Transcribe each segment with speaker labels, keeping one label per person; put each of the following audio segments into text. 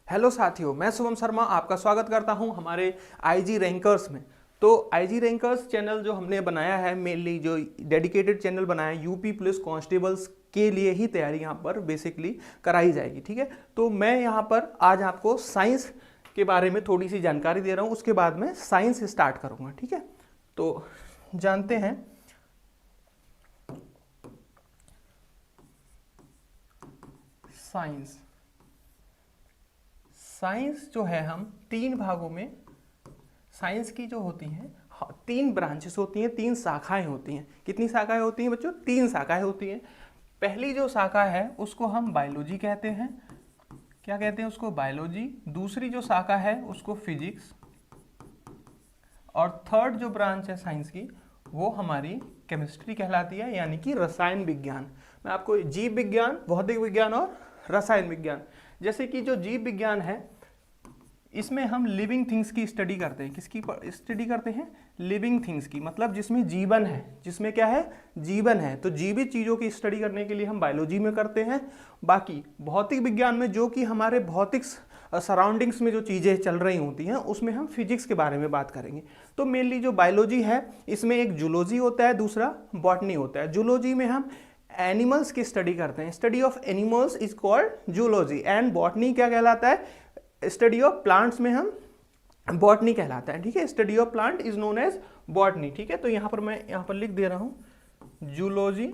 Speaker 1: Hello साथियों, मैं शुभम शर्मा आपका स्वागत करता हूं हमारे आईजी रैंकर्स में। तो आईजी रैंकर्स चैनल जो हमने बनाया है, मेनली जो डेडिकेटेड चैनल बनाया है, यूपी पुलिस कांस्टेबल्स के लिए ही तैयारी यहाँ पर बेसिकली कराई जाएगी। ठीक है, तो मैं यहाँ पर आज आपको साइंस के बारे में थोड़ी सी जानकारी दे रहा हूँ, उसके बाद में साइंस स्टार्ट करूँगा। ठीक है, तो जानते हैं साइंस। साइंस जो है, हम तीन भागों में साइंस की जो होती हैं, तीन ब्रांचेस होती हैं, तीन शाखाएं होती हैं। कितनी शाखाएं होती हैं बच्चों? तीन शाखाएं होती हैं। पहली जो शाखा है उसको हम बायोलॉजी कहते हैं। क्या कहते हैं उसको? बायोलॉजी। दूसरी जो शाखा है उसको फिजिक्स, और थर्ड जो ब्रांच है साइंस की वो हमारी केमिस्ट्री कहलाती है, यानी कि रसायन विज्ञान। मैं आपको जीव विज्ञान, भौतिक विज्ञान और रसायन विज्ञान, जैसे कि जो जीव विज्ञान है इसमें हम लिविंग थिंग्स की स्टडी करते हैं। किसकी स्टडी करते हैं? लिविंग थिंग्स की, मतलब जिसमें जीवन है, जिसमें क्या है? जीवन है। तो जीवित चीज़ों की स्टडी करने के लिए हम बायोलॉजी में करते हैं। बाकी भौतिक विज्ञान में जो कि हमारे भौतिक सराउंडिंग्स में जो चीज़ें चल रही होती हैं उसमें हम फिजिक्स के बारे में बात करेंगे। तो मेनली जो बायोलॉजी है इसमें एक जूलॉजी होता है, दूसरा बॉटनी होता है। जूलॉजी में हम एनिमल्स की स्टडी करते हैं, study of animals is called zoology. And botany क्या कहलाता है? स्टडी ऑफ प्लांट्स में हम बॉटनी कहलाता है। ठीक है, study of plant is known as botany. ठीक है, तो यहाँ पर मैं यहाँ पर लिख दे रहा हूँ जूलॉजी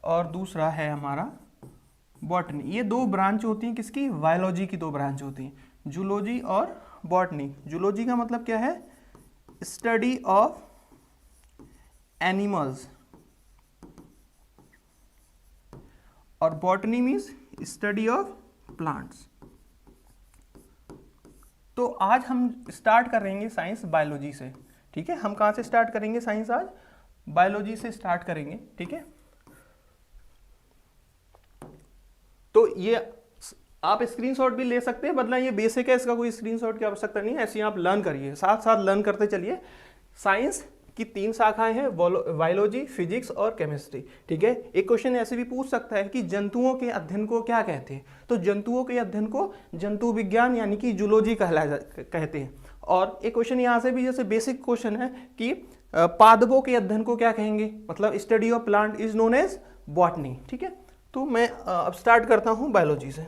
Speaker 1: और दूसरा है हमारा बॉटनी। ये दो ब्रांच होती हैं किसकी? बायोलॉजी की दो ब्रांच होती हैं, जूलॉजी और बॉटनी। जूलॉजी का मतलब क्या है? स्टडी ऑफ एनिमल्स, और botany means study of plants. तो आज हम स्टार्ट करेंगे साइंस बायोलॉजी से। ठीक है, हम कहाँ से स्टार्ट करेंगे साइंस? आज बायोलॉजी से स्टार्ट करेंगे। ठीक है, तो ये आप स्क्रीनशॉट भी ले सकते हैं, बदला ये बेसिक है, इसका कोई स्क्रीनशॉट की आवश्यकता नहीं है। ऐसे ही आप लर्न करिए, साथ साथ लर्न करते चलिए। साइंस की तीन शाखाएं हैं, बायोलॉजी, फिजिक्स और केमिस्ट्री। ठीक है, एक क्वेश्चन ऐसे भी पूछ सकता है कि जंतुओं के अध्ययन को क्या कहते हैं? तो जंतुओं के अध्ययन को जंतु विज्ञान यानी कि जूलॉजी कहते हैं। और एक क्वेश्चन यहाँ से भी जैसे बेसिक क्वेश्चन है कि पादपों के अध्ययन को क्या कहेंगे? मतलब study of plant is known as botany. ठीक है, तो मैं अब स्टार्ट करता हूँ बायोलॉजी से।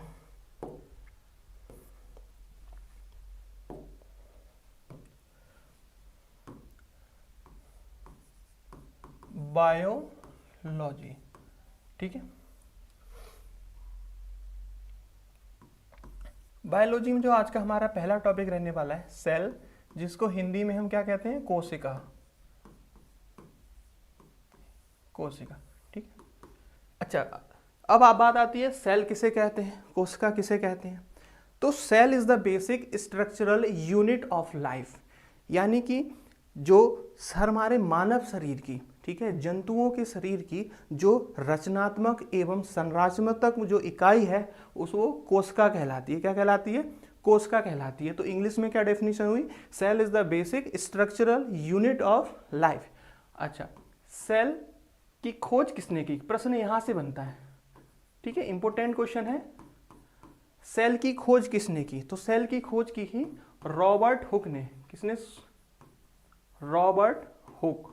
Speaker 1: बायोलॉजी। ठीक है, बायोलॉजी में जो आज का हमारा पहला टॉपिक रहने वाला है सेल, जिसको हिंदी में हम क्या कहते हैं? कोशिका। कोशिका। ठीक। अच्छा, अब आप बात आती है सेल किसे कहते हैं, कोशिका किसे कहते हैं? तो cell is the basic structural unit of life, यानी कि जो हमारे मानव शरीर की, ठीक है, जंतुओं के शरीर की जो रचनात्मक एवं संरचनात्मक जो इकाई है उसको कोशिका कहलाती है। क्या कहलाती है? कोशिका कहलाती है। तो इंग्लिश में क्या डेफिनेशन हुई? Cell is the basic structural unit of life. अच्छा, सेल की खोज किसने की? प्रश्न यहां से बनता है। ठीक है, इंपॉर्टेंट क्वेश्चन है। सेल की खोज किसने की? तो सेल की खोज की ही रॉबर्ट हुक ने। किसने? Robert Hooke.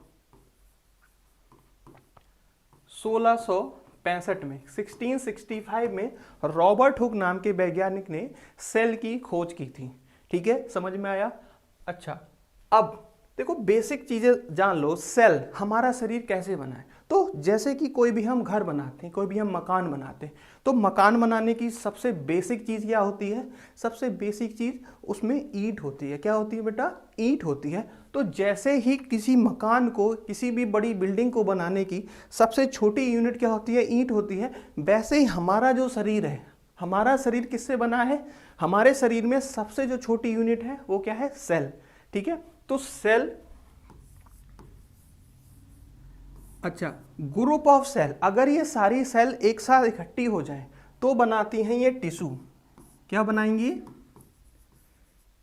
Speaker 1: 1665 में, 1665 में रॉबर्ट हुक नाम के वैज्ञानिक ने सेल की खोज की थी। ठीक है, समझ में आया? अच्छा, अब देखो बेसिक चीजें जान लो। सेल, हमारा शरीर कैसे बना है? तो जैसे कि कोई भी हम घर बनाते हैं, कोई भी हम मकान बनाते हैं, तो मकान बनाने की सबसे बेसिक चीज क्या होती है? सबसे बेसिक चीज उसमें ईंट होती है। क्या होती है बेटा? ईंट होती है। तो जैसे ही किसी मकान को, किसी भी बड़ी बिल्डिंग को बनाने की सबसे छोटी यूनिट क्या होती है? ईंट होती है। वैसे ही हमारा जो शरीर है, हमारा शरीर किससे बना है? हमारे शरीर में सबसे जो छोटी यूनिट है वो क्या है? सेल। ठीक है, तो सेल, अच्छा, ग्रुप ऑफ सेल, अगर ये सारी सेल एक साथ इकट्ठी हो जाए तो बनाती हैं ये टिश्यू। क्या बनाएंगी?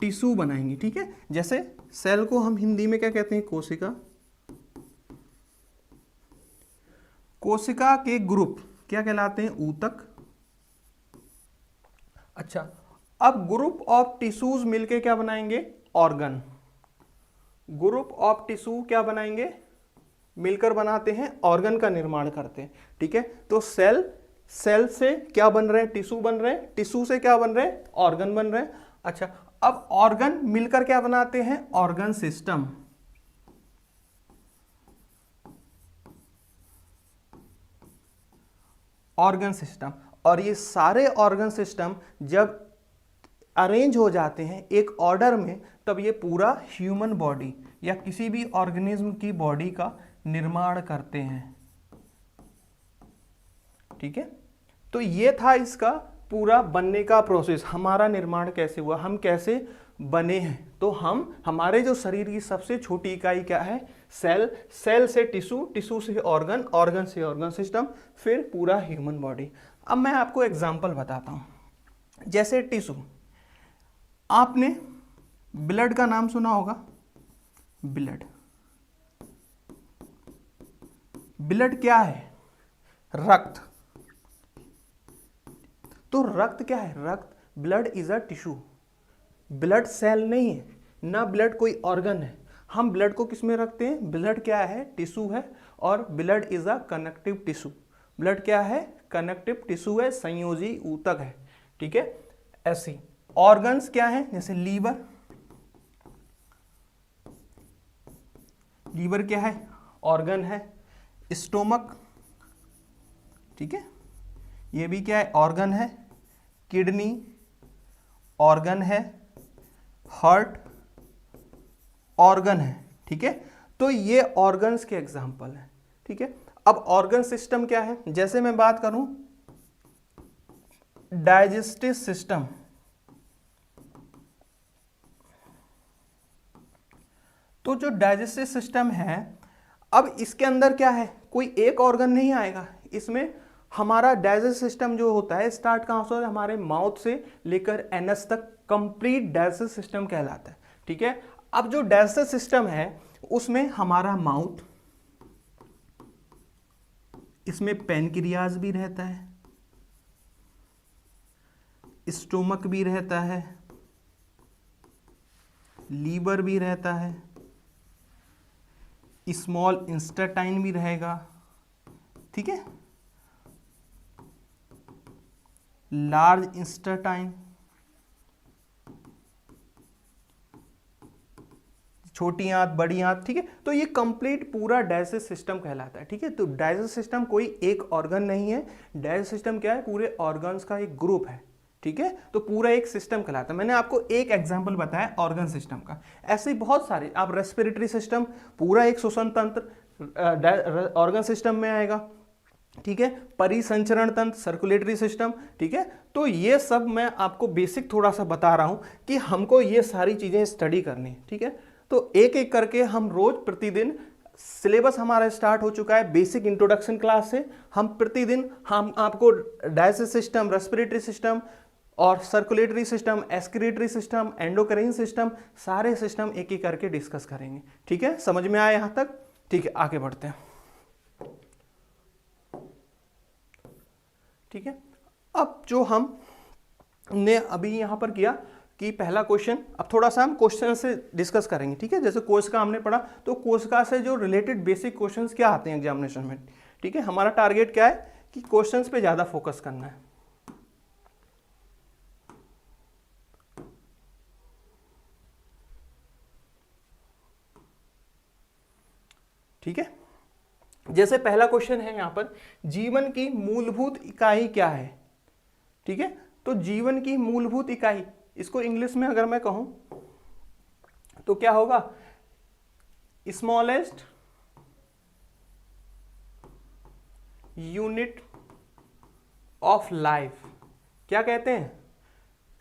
Speaker 1: टिश्यू बनाएंगी। ठीक है, जैसे सेल को हम हिंदी में क्या कहते हैं? कोशिका। कोशिका के ग्रुप क्या कहलाते हैं? ऊतक। अच्छा, अब ग्रुप ऑफ टिश्यूज मिलके क्या बनाएंगे, ऑर्गन। ग्रुप ऑफ टिश्यू क्या बनाएंगे, मिलकर बनाते हैं ऑर्गन का निर्माण करते हैं, ठीक है। तो सेल, सेल से क्या बन रहे हैं, टिश्यू बन रहे हैं, टिश्यू से क्या बन रहे हैं, ऑर्गन बन रहे हैं। अच्छा, अब ऑर्गन मिलकर क्या बनाते हैं, ऑर्गन सिस्टम। ऑर्गन सिस्टम, और ये सारे ऑर्गन सिस्टम जब अरेंज हो जाते हैं एक ऑर्डर में, तब ये पूरा ह्यूमन बॉडी या किसी भी ऑर्गेनिज्म की बॉडी का निर्माण करते हैं, ठीक है। तो ये था इसका पूरा बनने का प्रोसेस, हमारा निर्माण कैसे हुआ, हम कैसे बने हैं। तो हमारे जो शरीर की सबसे छोटी इकाई क्या है, सेल, सेल से टिश्यू, टिश्यू से ऑर्गन, ऑर्गन से ऑर्गन सिस्टम, फिर पूरा ह्यूमन बॉडी। अब मैं आपको एग्जांपल बताता हूं। जैसे टिश्यू, आपने ब्लड का नाम सुना होगा, ब्लड। ब्लड क्या है, रक्त। तो रक्त क्या है, रक्त, blood is a tissue. Blood cell नहीं है, ना ब्लड कोई ऑर्गन है। हम ब्लड को किस में रखते हैं, ब्लड क्या है, टिश्यू है, और blood is a connective tissue. Blood क्या है, कनेक्टिव टिश्यू है, संयोजी ऊतक है, ठीक है। ऐसे ऑर्गन्स क्या है, जैसे लीवर, लीवर क्या है, ऑर्गन है। स्टोमक, ठीक है, ये भी क्या है, ऑर्गन है। किडनी ऑर्गन है। हार्ट ऑर्गन है, ठीक है। तो ये ऑर्गन्स के एग्जांपल है, ठीक है। अब ऑर्गन सिस्टम क्या है, जैसे मैं बात करूं डाइजेस्टिव सिस्टम, तो जो डाइजेस्टिव सिस्टम है, अब इसके अंदर क्या है, कोई एक ऑर्गन नहीं आएगा इसमें। हमारा डाइजेस्टिव सिस्टम जो होता है स्टार्ट कहां से होता है, हमारे माउथ से लेकर एनस तक कंप्लीट डाइजेस्टिव सिस्टम कहलाता है, ठीक है। अब जो डाइजेस्टिव सिस्टम है उसमें हमारा माउथ, इसमें पैनक्रियाज भी रहता है, स्टोमक भी रहता है, लीवर भी रहता है, स्मॉल इंस्टेटाइन भी रहेगा, ठीक है, लार्ज इंस्टेटाइन, छोटी आंत, बड़ी आंत, ठीक है। तो ये कंप्लीट पूरा डाइजेस्टिव सिस्टम कहलाता है, ठीक है। तो डाइजेस्टिव सिस्टम कोई एक ऑर्गन नहीं है, डाइजेस्टिव सिस्टम क्या है, पूरे ऑर्गन्स का एक ग्रुप है, ठीक है। तो पूरा एक सिस्टम कहलाता है। मैंने आपको एक एग्जांपल बताया ऑर्गन सिस्टम का, ऐसे ही बहुत सारे। आप रेस्पिरेटरी सिस्टम, पूरा एक श्वसन तंत्र ऑर्गन सिस्टम में आएगा, ठीक है। परिसंचरण तंत्र, सर्कुलेटरी सिस्टम, ठीक है। तो ये सब मैं आपको बेसिक थोड़ा सा बता रहा हूं कि हमको ये सारी चीजें स्टडी करनी है, ठीक है। तो एक एक करके हम रोज प्रतिदिन, सिलेबस हमारा स्टार्ट हो चुका है बेसिक इंट्रोडक्शन क्लास से। हम प्रतिदिन हम आपको डाइजेस्टिव सिस्टम, रेस्पिरेटरी सिस्टम और circulatory system, excretory system, endocrine system, सारे सिस्टम एक एक करके डिस्कस करेंगे, ठीक है। समझ में आया यहां तक, ठीक है। आगे बढ़ते हैं, ठीक है। अब जो हमने अभी यहां पर किया कि पहला क्वेश्चन, अब थोड़ा सा हम क्वेश्चन से डिस्कस करेंगे, ठीक है। जैसे कोशिका हमने पढ़ा, तो कोशिका से जो रिलेटेड बेसिक क्वेश्चंस क्या आते हैं एग्जामिनेशन में, ठीक है। हमारा टारगेट क्या है कि क्वेश्चंस पे ज्यादा फोकस करना है, ठीक है। जैसे पहला क्वेश्चन है यहां पर, जीवन की मूलभूत इकाई क्या है, ठीक है। तो जीवन की मूलभूत इकाई, इसको इंग्लिश में अगर मैं कहूं तो क्या होगा, स्मॉलेस्ट यूनिट ऑफ लाइफ, क्या कहते हैं,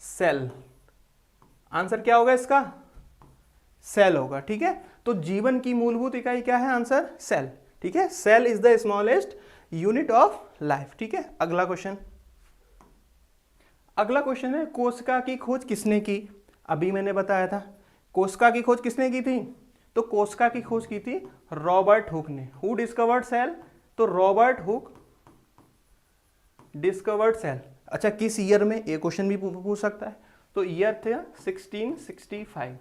Speaker 1: सेल। आंसर क्या होगा इसका, सेल होगा, ठीक है। तो जीवन की मूलभूत इकाई क्या है, आंसर सेल, ठीक है। Cell is the smallest unit of life, ठीक है। अगला क्वेश्चन, अगला क्वेश्चन है कोशिका की खोज किसने की। अभी मैंने बताया था कोशिका की खोज किसने की थी, तो कोशिका की खोज की थी रॉबर्ट हुक ने। हु डिस्कवर्ड सेल, तो रॉबर्ट हुक डिस्कवर्ड सेल। अच्छा, किस ईयर में, ये क्वेश्चन भी पूछ सकता है। तो तो ईयर था 1665।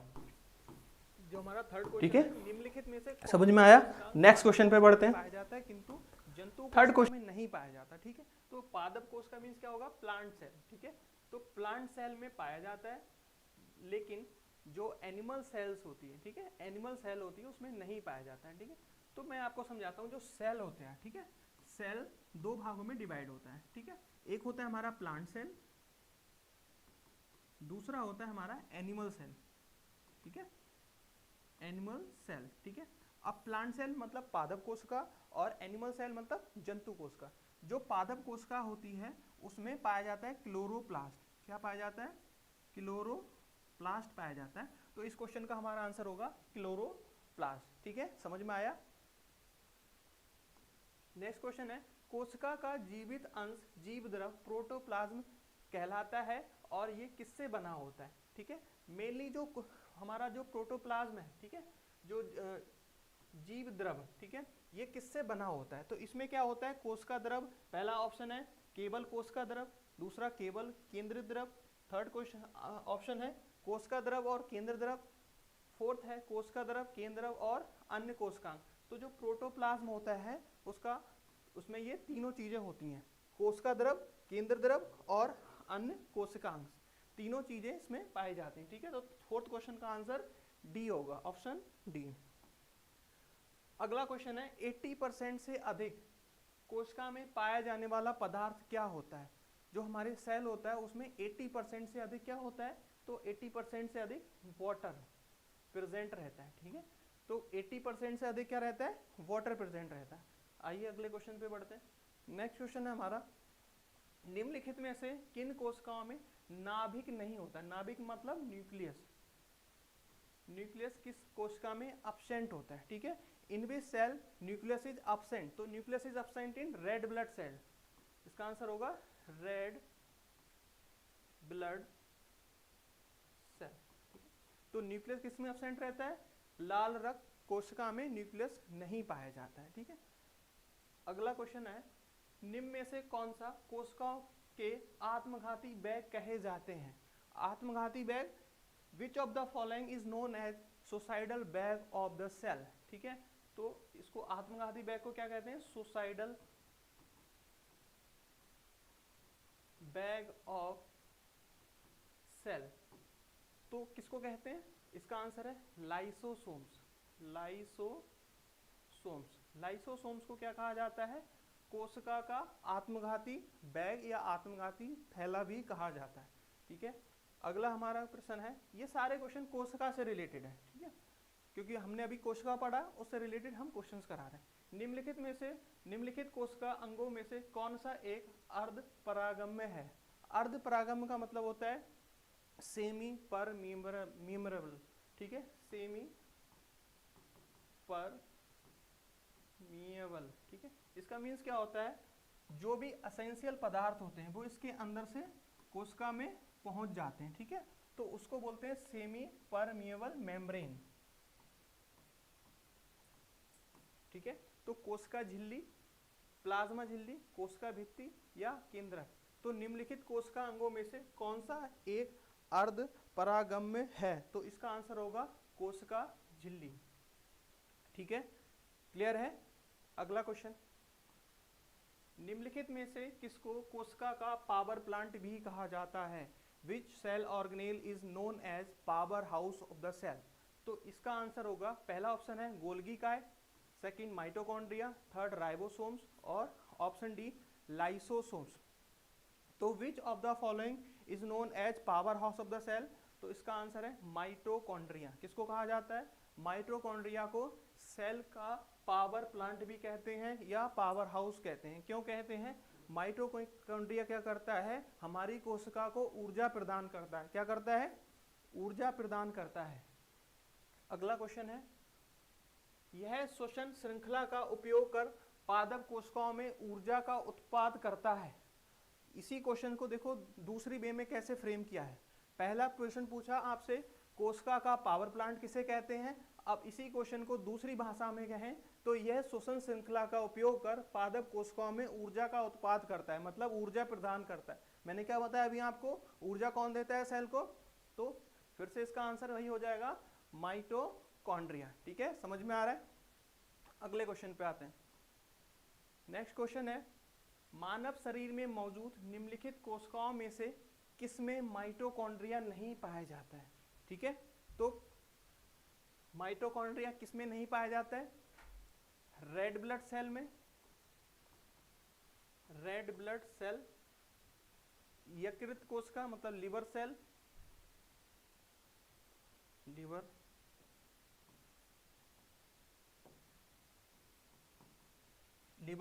Speaker 1: जो हमारा थर्ड क्वेश्चन है, निम्नलिखित में से समझ में आया। नेक्स्ट क्वेश्चन पे बढ़ते हैं। पाया जाता है किंतु जंतु थर्ड क्वेश्चन में नहीं पाया जाता। ठीक है, तो पादप कोश का मीन्स क्या होगा, प्लांट सेल। ठीक है, तो प्लांट सेल में पाया जाता है, लेकिन जो एनिमल सेल्स होती है, ठीक है, एनिमल सेल होती है उसमें नहीं पाया जाता है। ठीक है, तो मैं आपको समझाता हूँ। जो सेल होते हैं, ठीक है, सेल दो भागों में डिवाइड होता है। ठीक है, एक होता है हमारा प्लांट सेल, दूसरा होता है हमारा एनिमल सेल। ठीक है, एनिमल सेल। ठीक है, अब प्लांट सेल मतलब पादप कोशिका और एनिमल सेल मतलब जंतु कोशिका। जो पादप कोशिका होती है उसमें पाया जाता है क्लोरोप्लास्ट। क्या पाया जाता है, क्लोरोप्लास्ट पाया जाता है। तो इस क्वेश्चन का हमारा आंसर होगा क्लोरोप्लास्ट। ठीक है, समझ में आया। नेक्स्ट क्वेश्चन है, कोशिका का जीवित अंश जीव द्रव प्रोटोप्लाज्म कहलाता है और ये किससे बना होता है। ठीक है, मेनली जो हमारा जो प्रोटोप्लाज्म है, ठीक है, जो जीव द्रव, ठीक है, ये किससे बना होता है। तो इसमें क्या होता है, कोशिका द्रव, पहला ऑप्शन है केवल कोशिका द्रव, दूसरा केवल केंद्रित द्रव, थर्ड क्वेश्चन ऑप्शन है कोशिका द्रव और केंद्र द्रव, फोर्थ है कोशिका द्रव, केंद्र द्रव और अन्य कोशिकांग। तो जो प्रोटोप्लाज्म होता है उसमें ये तीनों चीजें होती हैं, कोशिका द्रव, केंद्र द्रव और अन्य कोशिकांग, तीनों चीजें इसमें पाई जाती हैं। ठीक है, तो फोर्थ क्वेश्चन का आंसर डी होगा, ऑप्शन डी। अगला क्वेश्चन है, 80% से अधिक कोशिका में पाया जाने वाला पदार्थ क्या होता है। जो हमारे सेल होता है उसमें 80% से अधिक क्या होता है, तो 80% से अधिक वाटर प्रेजेंट रहता है। ठीक है, तो 80% से अधिक क्या रहता है, वाटर प्रेजेंट रहता है। आइए अगले क्वेश्चन पे बढ़ते हैं। नेक्स्ट क्वेश्चन है हमारा, निम्नलिखित में से किन कोशिकाओं में नाभिक नहीं होता। नाभिक मतलब न्यूक्लियस। न्यूक्लियस किस कोशिका में अब्सेंट होता है। ठीक है, in which cell nucleus is absent. तो nucleus is absent in red blood cell. इसका आंसर होगा रेड ब्लड सेल। तो न्यूक्लियस किस में अब्सेंट रहता है, लाल रक्त कोशिका में न्यूक्लियस नहीं पाया जाता है। ठीक है, अगला क्वेश्चन है, निम्न में से कौन सा कोशिकाओं के आत्मघाती बैग कहे जाते हैं। आत्मघाती bag, which of the following is known as suicidal bag of the cell. ठीक है, तो इसको आत्मघाती बैग को क्या कहते हैं, सुसाइडल बैग ऑफ सेल। तो किसको कहते हैं, इसका आंसर है लाइसोसोम्स। लाइसोसोम्स को क्या कहा जाता है, कोशिका का आत्मघाती बैग या आत्मघाती थैला भी कहा जाता है। ठीक है, अगला हमारा प्रश्न है, ये सारे क्वेश्चन कोशिका से रिलेटेड है। ठीक है, क्योंकि हमने अभी कोशिका पढ़ा, उससे रिलेटेड हम क्वेश्चंस करा रहे हैं। निम्नलिखित कोशिका अंगों में से कौन सा एक अर्ध परागम्य है। अर्ध परागम्य का मतलब होता है सेमी परमीएबल। ठीक है, सेमी परमीएबल। ठीक है, इसका मीन्स क्या होता है, जो भी एसेंशियल पदार्थ होते हैं वो इसके अंदर से कोशिका में पहुंच जाते हैं। ठीक है, तो उसको बोलते हैं सेमी परमीएबल मेम्ब्रेन। ठीक है, तो कोशिका झिल्ली, प्लाज्मा झिल्ली, कोशिका भित्ति या केंद्रक। तो निम्नलिखित कोशिका अंगों में से कौन सा एक अर्ध परागम्य है। तो इसका आंसर होगा कोशिका झिल्ली। ठीक है, क्लियर है। अगला क्वेश्चन, निम्नलिखित में से किसको कोशिका का पावर प्लांट भी कहा जाता है। Which cell organelle is known as power house of the cell. तो इसका आंसर होगा, पहला ऑप्शन है गोल्गी काय, सेकंड माइटोकॉन्ड्रिया, थर्ड राइबोसोम्स और ऑप्शन डी लाइसोसोम्स। तो which of the following is known as power house of the cell. तो इसका आंसर है माइटोकॉन्ड्रिया। किसको कहा जाता है, माइटोकॉन्ड्रिया को सेल का पावर प्लांट भी कहते हैं या पावर हाउस कहते हैं। क्यों कहते हैं, माइटोकॉन्ड्रिया क्या करता है, हमारी कोशिका को ऊर्जा प्रदान करता है। क्या करता है, ऊर्जा प्रदान करता है। अगला क्वेश्चन है, यह श्वसन श्रृंखला का उपयोग कर पादप कोशिकाओं में ऊर्जा का उत्पाद करता है। इसी क्वेश्चन को देखो दूसरी वे में कैसे फ्रेम किया है। पहला क्वेश्चन पूछा आपसे कोशिका का पावर प्लांट किसे कहते हैं, अब इसी क्वेश्चन को दूसरी भाषा में कहें तो यह श्वसन श्रृंखला का उपयोग कर पादप कोशिकाओं में ऊर्जा का उत्पाद करता है, मतलब ऊर्जा प्रदान करता है। मैंने क्या बताया अभी आपको, ऊर्जा कौन देता है सेल को, तो फिर से इसका आंसर वही हो जाएगा माइटोकॉन्ड्रिया। ठीक है, समझ में आ रहा है। अगले क्वेश्चन पे आते हैं। नेक्स्ट क्वेश्चन है, मानव शरीर में मौजूद निम्नलिखित कोशिकाओं में से किसमें माइटोकॉन्ड्रिया नहीं पाया जाता है। ठीक है, तो माइटोकॉन्ड्रिया किसमें नहीं पाया जाता है? रेड ब्लड सेल में, रेड ब्लड सेल, यकृत कोशिका मतलब liver cell, liver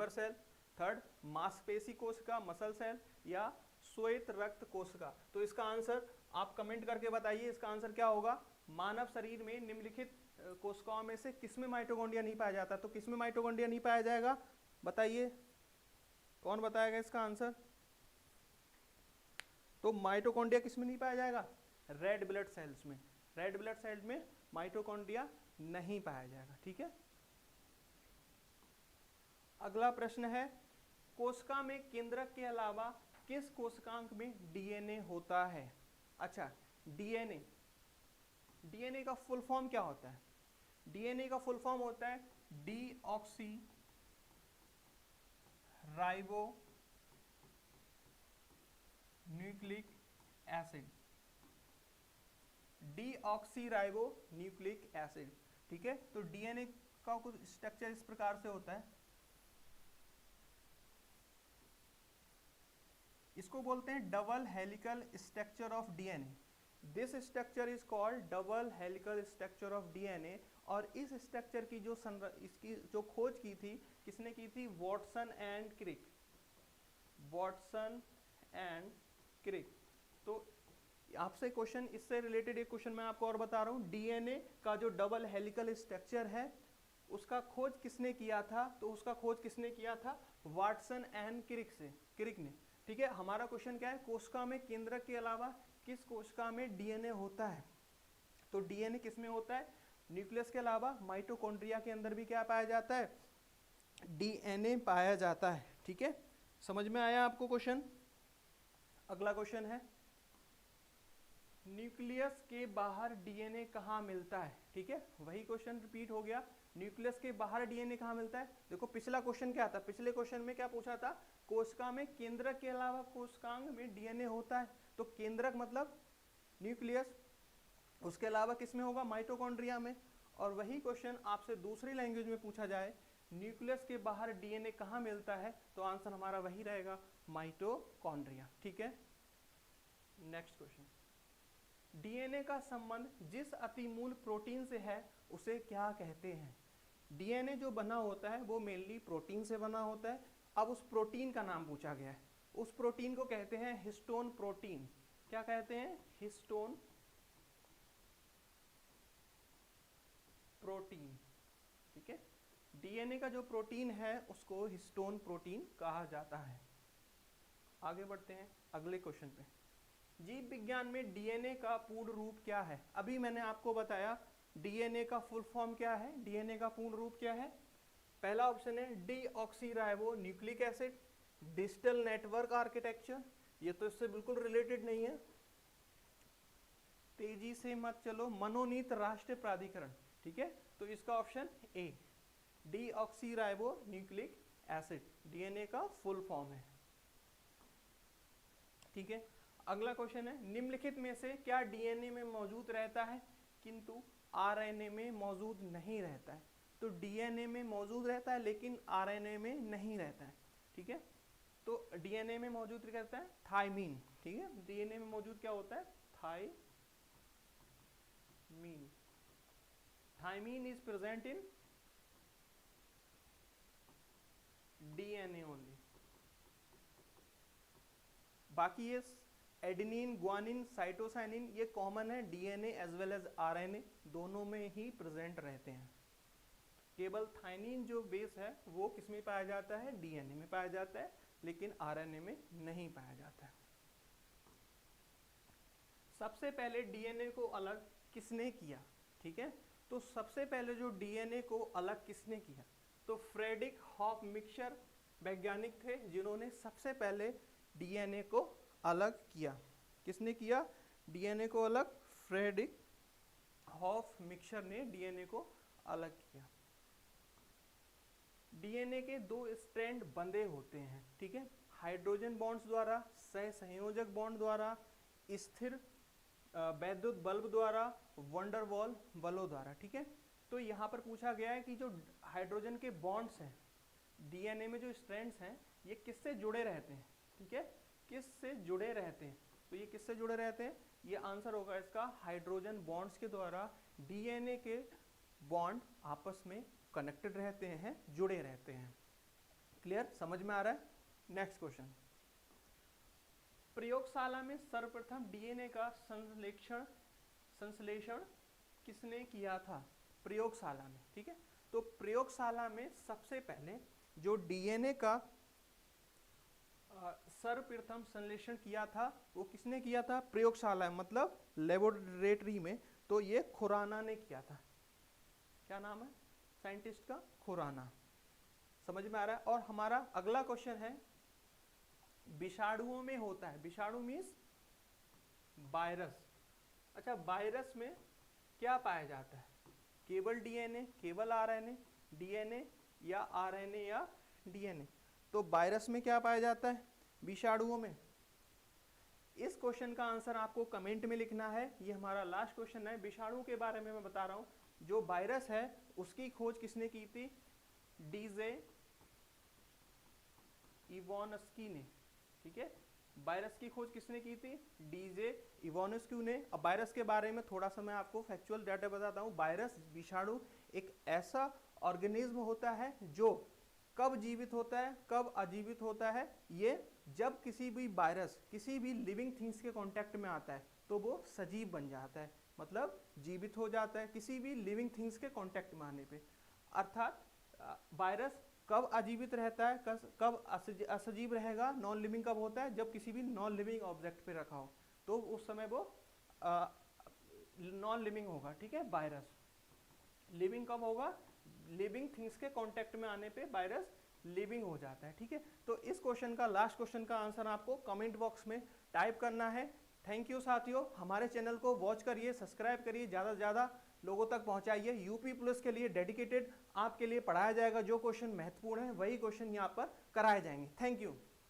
Speaker 1: cell, third मांसपेशी कोशिका मसल सेल, या श्वेत रक्त कोशिका। तो इसका आंसर आप कमेंट करके बताइए, इसका आंसर क्या होगा? मानव शरीर में निम्नलिखित कोशिकाओं में से किसमें माइटोकॉन्ड्रिया नहीं पाया जाता? तो किसमें माइटोकॉन्ड्रिया नहीं पाया जाएगा बताइए, कौन बताएगा इसका आंसर? तो माइटोकॉन्ड्रिया किसमें नहीं पाया जाएगा? रेड ब्लड सेल्स में, रेड ब्लड सेल में माइटोकॉन्ड्रिया नहीं पाया जाएगा। ठीक है, अगला प्रश्न है, कोशिका में केंद्रक के अलावा किस कोशिकांग में डीएनए होता है? अच्छा, डीएनए, डीएनए का फुल फॉर्म क्या होता है? डीएनए का फुल फॉर्म होता है deoxy ribo nucleic acid, deoxy ribo nucleic acid. ठीक है, तो डीएनए का कुछ स्ट्रक्चर इस प्रकार से होता है, इसको बोलते हैं double helical structure of DNA. This structure is called double helical structure of DNA. और इस स्ट्रक्चर की जो इसकी जो खोज की थी, किसने की थी? Watson and Crick, Watson and Crick. तो आपसे क्वेश्चन, इससे रिलेटेड एक क्वेश्चन मैं आपको और बता रहा हूँ, डीएनए का जो डबल हेलिकल स्ट्रक्चर है उसका खोज किसने किया था? तो उसका खोज किसने किया था? वॉटसन एंड क्रिक से, क्रिक ने। ठीक है, हमारा क्वेश्चन क्या है? कोशिका में केंद्रक के अलावा किस कोशिका में डीएनए होता है? तो डीएनए किसमें होता है? न्यूक्लियस के अलावा माइटोकॉन्ड्रिया के अंदर भी क्या पाया जाता है? डीएनए पाया जाता है। ठीक है, समझ में आया आपको क्वेश्चन? अगला क्वेश्चन है, न्यूक्लियस के बाहर डीएनए कहाँ मिलता है? ठीक है, वही क्वेश्चन रिपीट हो गया, न्यूक्लियस के बाहर डीएनए कहाँ मिलता है? देखो पिछला क्वेश्चन क्या था? पिछले क्वेश्चन में क्या पूछा था? कोशिका में केंद्रक के अलावा कोशिकांग में डीएनए होता है। तो केंद्रक मतलब न्यूक्लियस, उसके अलावा किसमें होगा? माइटोकॉन्ड्रिया में। और वही क्वेश्चन आपसे दूसरी लैंग्वेज में पूछा जाए, न्यूक्लियस के बाहर डीएनए कहाँ मिलता है? तो आंसर हमारा वही रहेगा, माइटोकॉन्ड्रिया। ठीक है, नेक्स्ट क्वेश्चन, डीएनए का संबंध जिस अतिमूल प्रोटीन से है उसे क्या कहते हैं? डीएनए जो बना होता है वो मेनली प्रोटीन से बना होता है। अब उस प्रोटीन का नाम पूछा गया है, उस प्रोटीन को कहते हैं हिस्टोन प्रोटीन। क्या कहते हैं? Histone protein. ठीक है, डीएनए का जो प्रोटीन है उसको हिस्टोन प्रोटीन कहा जाता है। आगे बढ़ते हैं अगले क्वेश्चन पे। जीव विज्ञान में डीएनए का पूर्ण रूप क्या है? अभी मैंने आपको बताया डीएनए का फुल फॉर्म क्या है, डीएनए का पूर्ण रूप क्या है। पहला ऑप्शन है deoxyribo nucleic acid, digital network architecture. ये तो इससे बिल्कुल रिलेटेड नहीं है, तेजी से मत चलो, मनोनीत राष्ट्रीय प्राधिकरण। ठीक है, तो इसका option A, deoxyribo nucleic acid DNA का फुल फॉर्म है। ठीक है, अगला क्वेश्चन है, निम्नलिखित में से क्या डीएनए में मौजूद रहता है किंतु आरएनए में मौजूद नहीं रहता है? तो डीएनए में मौजूद रहता है लेकिन आरएनए में नहीं रहता है। ठीक है, तो डीएनए में मौजूद रहता है थायमीन। ठीक है, डीएनए में मौजूद क्या होता है? Thymine. Thymine is present in DNA only. बाकी ये एडेनिन, ग्वानिन, साइटोसाइनिन ये कॉमन है DNA as well as RNA, दोनों में ही प्रेजेंट रहते हैं। केवल थायमीन जो बेस है वो किसमें पाया जाता है? डीएनए में पाया जाता है, लेकिन आरएनए में नहीं पाया जाता है। सबसे पहले डीएनए को अलग किसने किया? ठीक है, तो सबसे पहले जो डीएनए को अलग किसने किया? तो फ्रेडरिक हॉफ मिक्सचर वैज्ञानिक थे जिन्होंने सबसे पहले डीएनए को अलग किया। किसने किया डीएनए को अलग? फ्रेडरिक हॉफ मिक्सर ने डीएनए को अलग किया। डीएनए के दो स्ट्रैंड बंधे होते हैं, ठीक है, हाइड्रोजन बॉन्ड्स द्वारा, सहसंयोजक बॉन्ड द्वारा, स्थिर वैद्युत बल्ब द्वारा, वंडरवॉल बलों द्वारा, ठीक है। तो यहाँ पर पूछा गया है कि जो हाइड्रोजन के बॉन्ड्स हैं, डीएनए में जो स्ट्रैंड्स हैं, ये किससे जुड़े रहते हैं, ठीक है, किससे जुड़े रहते हैं। तो ये किससे जुड़े रहते हैं, ये आंसर होगा इसका हाइड्रोजन बॉन्ड्स के द्वारा डीएनए के बॉन्ड आपस में कनेक्टेड रहते हैं, जुड़े रहते हैं। क्लियर, समझ में आ रहा है। नेक्स्ट क्वेश्चन, प्रयोगशाला में सर्वप्रथम डीएनए का संश्लेषण किसने किया था, प्रयोगशाला में, ठीक है। तो प्रयोगशाला में सबसे पहले जो डीएनए का सर्वप्रथम संश्लेषण किया था वो किसने किया था, प्रयोगशाला मतलब लेबोरेटरी में। तो ये खुराना ने किया था। क्या नाम है साइंटिस्ट का, खुराना। समझ में आ रहा है। और हमारा अगला क्वेश्चन है, विषाणुओं में होता है, विषाणु मीन्स वायरस। अच्छा, वायरस में क्या पाया जाता है, केवल डीएनए, केवल आरएनए, डीएनए या आरएनए या डीएनए। तो वायरस में क्या पाया जाता है, विषाणुओं में। इस क्वेश्चन का आंसर आपको कमेंट में लिखना है। ये हमारा लास्ट क्वेश्चन है। विषाणु के बारे में मैं बता रहा हूं, जो वायरस है उसकी खोज किसने की थी, डीजे इवोनस्की ने, ठीक है। वायरस की खोज किसने की थी, डीजे इवोनस्की ने। अब वायरस के बारे में थोड़ा सा मैं आपको फैक्चुअल डाटा बताता हूँ। वायरस, विषाणु एक ऐसा ऑर्गेनिज्म होता है जो कब जीवित होता है, कब अजीवित होता है। ये जब किसी भी वायरस किसी भी लिविंग थिंग्स के कांटेक्ट में आता है तो वो सजीव बन जाता है, मतलब जीवित हो जाता है किसी भी लिविंग थिंग्स के कांटेक्ट में आने पे। अर्थात वायरस कब अजीवित रहता है, कब असजीव रहेगा, नॉन लिविंग कब होता है, जब किसी भी नॉन लिविंग ऑब्जेक्ट पे रखा हो तो उस समय वो नॉन लिविंग होगा, ठीक है। वायरस लिविंग कब होगा, लिविंग थिंग्स के कांटेक्ट में आने पे वायरस लिविंग हो जाता है, ठीक है। तो इस क्वेश्चन का, लास्ट क्वेश्चन का आंसर आपको कमेंट बॉक्स में टाइप करना है। थैंक यू साथियों, हमारे चैनल को वॉच करिए, सब्सक्राइब करिए, ज़्यादा से ज़्यादा लोगों तक पहुंचाइए। यूपी पुलिस के लिए डेडिकेटेड आपके लिए पढ़ाया जाएगा। जो क्वेश्चन महत्वपूर्ण है वही क्वेश्चन यहाँ पर कराए जाएंगे। Thank you.